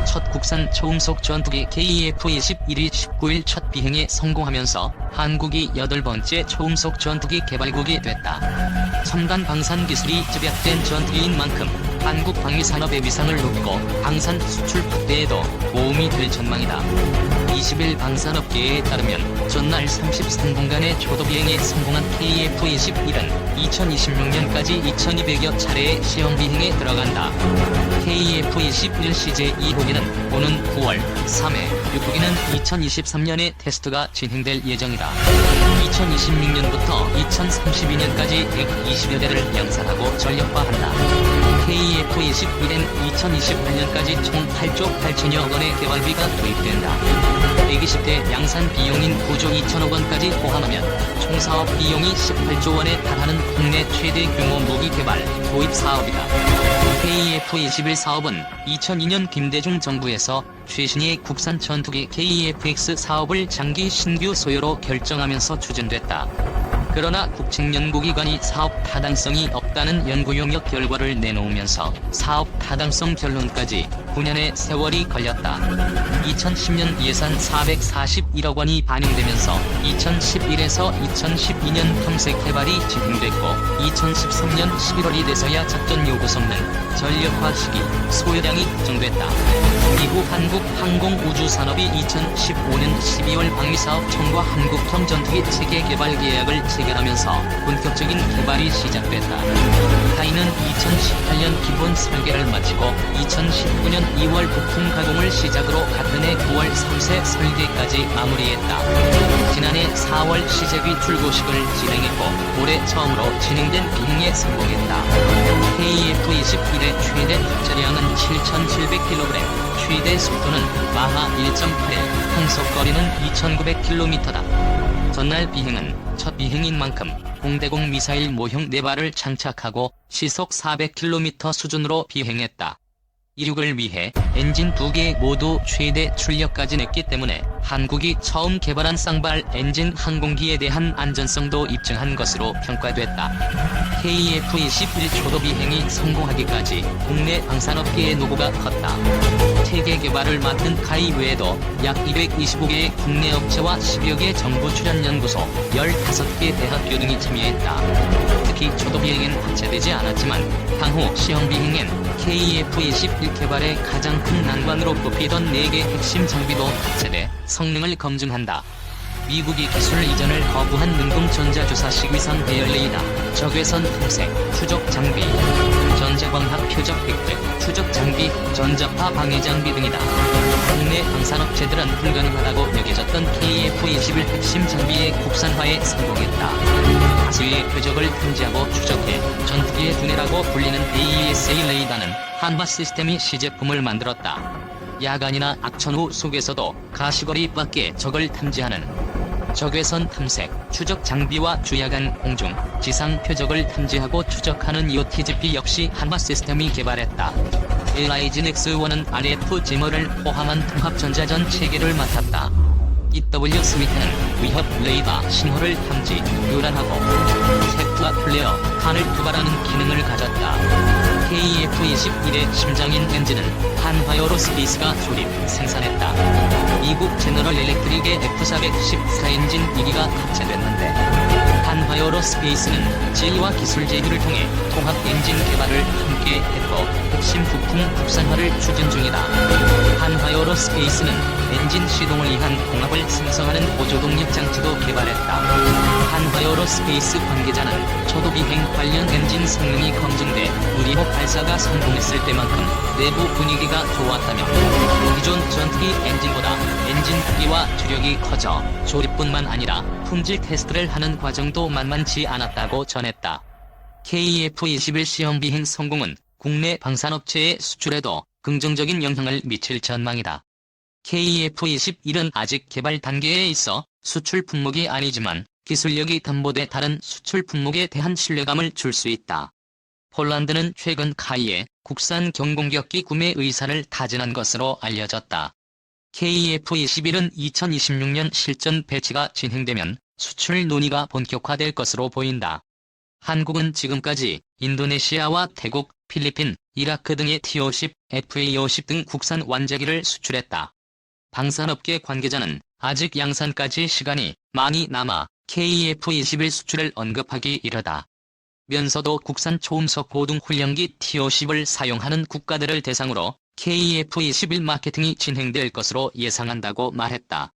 첫 국산 초음속 전투기 KF-21이 19일 첫 비행에 성공하면서 한국이 8번째 초음속 전투기 개발국이 됐다. 첨단 방산 기술이 집약된 전투기인 만큼 한국 방위산업의 위상을 높이고 방산 수출 확대에도 도움이 될 전망이다. 20일 방산업계에 따르면 전날 33분간의 초도비행에 성공한 KF-21은 2026년까지 2200여 차례의 시험비행에 들어간다. KF-21 CJ2호기는 오는 9월, 3회, 6호기는 2023년에 테스트가 진행될 예정이다. 2026년부터 2032년까지 120여 대를 양산하고 전력화한다. KF-21엔 2028년까지 총 8조 8천여 원의 개발비가 투입된다. 120대 양산 비용인 9조 2천억 원까지 포함하면 총 사업 비용이 18조 원에 달하는 국내 최대 규모 무기 개발, 도입 사업이다. KF-21 사업은 2002년 김대중 정부에서 최신의 국산 전투기 KF-X 사업을 장기 신규 소요로 결정하면서 추진됐다. 그러나 국책연구기관이 사업 타당성이 없다는 연구 용역 결과를 내놓으면서 사업 타당성 결론까지 9년의 세월이 걸렸다. 2010년 예산 441억 원이 반영되면서 2011에서 2012년 탐색 개발이 진행됐고 2013년 11월이 돼서야 작전 요구 성능, 전력화 시기, 소요량이 확정됐다. 이후 한국항공우주산업이 2015년 12월 방위사업청과 한국형 전투기 체계 개발 계약을 체결하면서 본격적인 개발이 시작됐다. 타이는 2018년 기본 설계를 마치고 2019년 2월 부품 가동을 시작으로 같은 해 9월 3세 설계까지 마무리했다. 지난해 4월 시제비 출고식을 진행했고 올해 처음으로 진행된 비행에 성공했다. KF-21의 최대 탑재량은 7,700kg, 최대 속도는 마하 1.8, 항속거리는 2,900km다. 전날 비행은 첫 비행인 만큼 공대공 미사일 모형 4발을 장착하고 시속 400km 수준으로 비행했다. 이륙을 위해 엔진 2개 모두 최대 출력까지 냈기 때문에 한국이 처음 개발한 쌍발 엔진 항공기에 대한 안전성도 입증한 것으로 평가됐다. KF-21 초도 비행이 성공하기까지 국내 방산업계의 노고가 컸다. 체계 개발을 맡은 카이 외에도 약 225개의 국내 업체와 10여 개 정부 출연 연구소, 15개 대학교 등이 참여했다. 특히 초도 비행엔 탑재되지 않았지만 향후 시험 비행엔 KF-21 개발의 가장 큰 난관으로 꼽히던 4개 핵심 장비도 탑재돼 성능을 검증한다. 미국이 기술 이전을 거부한 능동전자주사식 위성 배열 레이더, 적외선 탐색, 추적 장비, 전자광학 표적 획득, 추적 장비, 전자파 방해 장비 등이다. 국내 방산업체들은 불가능하다고 여겨졌던 KF-21 핵심 장비의 국산화에 성공했다. 다수의 표적을 탐지하고 추적해 전투기의 두뇌라고 불리는 AESA 레이더는 한화 시스템이 시제품을 만들었다. 야간이나 악천 후 속에서도 가시거리 밖에 적을 탐지하는 적외선 탐색, 추적 장비와 주야간 공중, 지상 표적을 탐지하고 추적하는 EOTGP 역시 한화 시스템이 개발했다. LIG 넥스1은 RF 제머를 포함한 통합전자전 체계를 맡았다. EW 스미트는 위협 레이더 신호를 탐지, 교란하고 셰프와 플레어, 판을 투발하는 기능을 가졌다. KF-21의 심장인 엔진은 한화에어로스페이스가 조립, 생산했다. 미국 제너럴 일렉트릭의 F414 엔진 2기가 탑재됐는데 한화에어로스페이스는 지휘와 기술 제휴를 통해 통합 엔진 개발을 함께 했고 핵심 부품 국산화를 추진 중이다. 한화에어로스페이스는 엔진 시동을 위한 공합을 생성하는 보조동력 장치도 개발했다. 한화에어로스페이스 관계자는 초도 비행 관련 엔진 성능이 검증돼 우리호 발사가 성공했을 때만큼 내부 분위기가 좋았다며 기존 전투기 엔진보다 엔진 크기와 주력이 커져 조립뿐만 아니라 품질 테스트를 하는 과정도 만만치 않았다고 전했다. KF-21 시험 비행 성공은 국내 방산업체의 수출에도 긍정적인 영향을 미칠 전망이다. KF-21은 아직 개발 단계에 있어 수출 품목이 아니지만 기술력이 담보돼 다른 수출 품목에 대한 신뢰감을 줄 수 있다. 폴란드는 최근 카이의 국산 경공격기 구매 의사를 타진한 것으로 알려졌다. KF-21은 2026년 실전 배치가 진행되면 수출 논의가 본격화될 것으로 보인다. 한국은 지금까지 인도네시아와 태국, 필리핀, 이라크 등의 T-50, FA-50 등 국산 완제기를 수출했다. 방산업계 관계자는 아직 양산까지 시간이 많이 남아 KF-21 수출을 언급하기 이르다 면서도 국산 초음속 고등 훈련기 T-50을 사용하는 국가들을 대상으로 KF-21 마케팅이 진행될 것으로 예상한다고 말했다.